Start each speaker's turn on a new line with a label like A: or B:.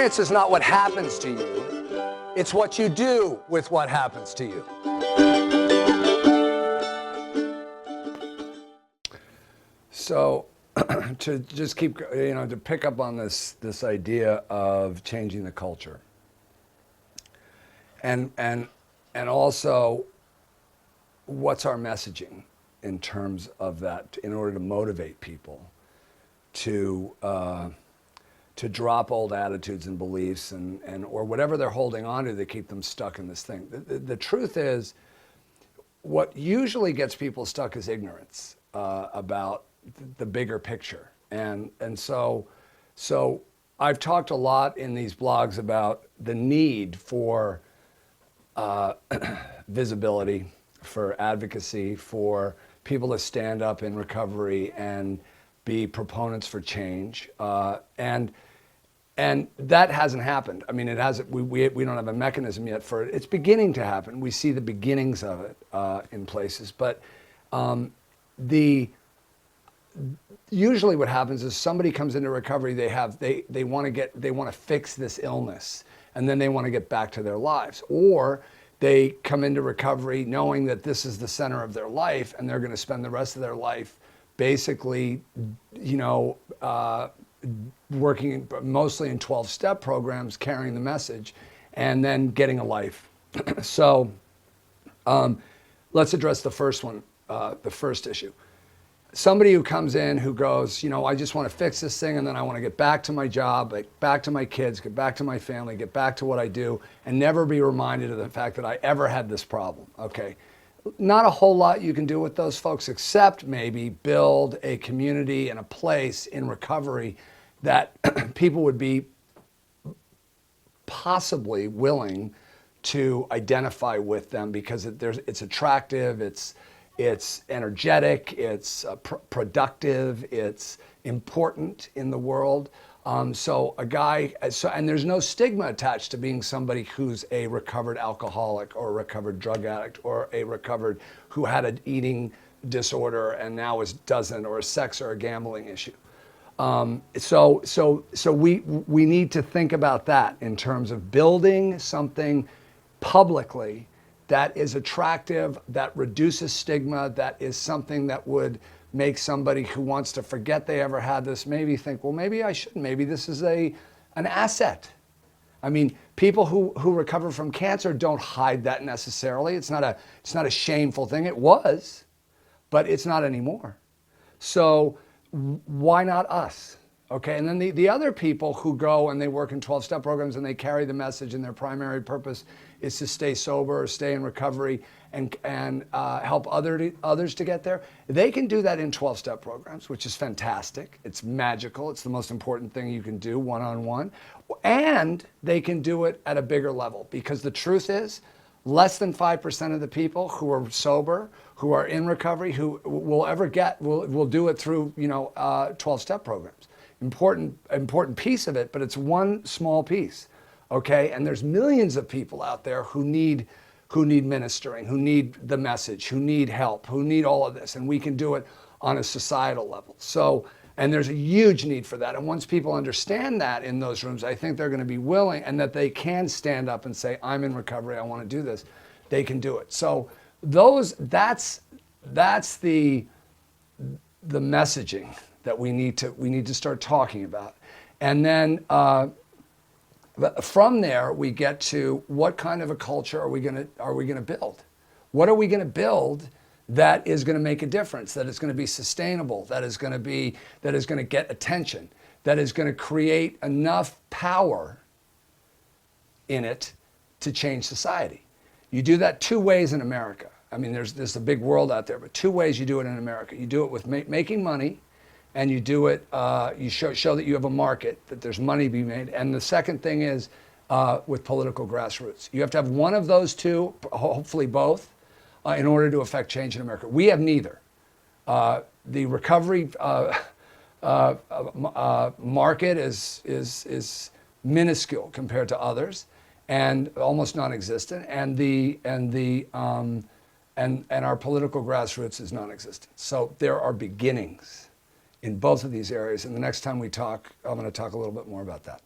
A: Experience is not what happens to you. It's what you do with what happens to you. So to just keep, to pick up on this idea of changing the culture. And also, what's our messaging in terms of that, in order to motivate people to drop old attitudes and beliefs and or whatever they're holding on to keep them stuck in this thing. The truth is, what usually gets people stuck is ignorance about the bigger picture. And so I've talked a lot in these blogs about the need for visibility, for advocacy, for people to stand up in recovery and be proponents for change. And that hasn't happened. I mean, it hasn't. We don't have a mechanism yet for it. It's beginning to happen. We see the beginnings of it in places. But usually what happens is somebody comes into recovery. They want to fix this illness, and then they want to get back to their lives. Or they come into recovery knowing that this is the center of their life, and they're going to spend the rest of their life basically, working mostly in 12-step programs, carrying the message, and then getting a life. So let's address the first one, the first issue. Somebody who comes in who goes, I just want to fix this thing, and then I want to get back to my job, get back to my kids, get back to my family, get back to what I do, and never be reminded of the fact that I ever had this problem. Okay. Not a whole lot you can do with those folks, except maybe build a community and a place in recovery that people would be possibly willing to identify with them, because it's attractive, it's energetic, it's productive, it's important in the world. And there's no stigma attached to being somebody who's a recovered alcoholic or a recovered drug addict or a recovered who had an eating disorder and now doesn't, or a sex or a gambling issue. So we need to think about that in terms of building something publicly that is attractive, that reduces stigma, that is something that would make somebody who wants to forget they ever had this maybe think, well, maybe I shouldn't. Maybe this is an asset. I mean, people who recover from cancer don't hide that necessarily. It's not a shameful thing. It was, but it's not anymore. So why not us? Okay, and then the other people who go and they work in 12-step programs and they carry the message, and their primary purpose is to stay sober or stay in recovery and help others to get there. They can do that in 12-step programs, which is fantastic. It's magical. It's the most important thing you can do one-on-one. And they can do it at a bigger level, because the truth is, less than 5% of the people who are sober, who are in recovery, who will do it through 12-step programs. Important piece of it, but it's one small piece. Okay, and there's millions of people out there who need ministering, who need the message, who need help, who need all of this, and we can do it on a societal level. So, and there's a huge need for that. And once people understand that in those rooms, I think they're going to be willing, and that they can stand up and say, I'm in recovery, I want to do this. They can do it. So that's the messaging that we need to start talking about. And then from there, we get to what kind of a culture are we going to build? What are we going to build that is going to make a difference, that is going to be sustainable, that is going to get attention, that is going to create enough power in it to change society? You do that two ways in America. I mean, there's a big world out there, but two ways you do it in America. You do it with making money, and you do it, you show that you have a market, that there's money to be made. And the second thing is with political grassroots. You have to have one of those two, hopefully both, in order to affect change in America. We have neither. The recovery market is minuscule compared to others, and almost non-existent. And our political grassroots is non-existent. So there are beginnings in both of these areas. And the next time we talk, I'm going to talk a little bit more about that.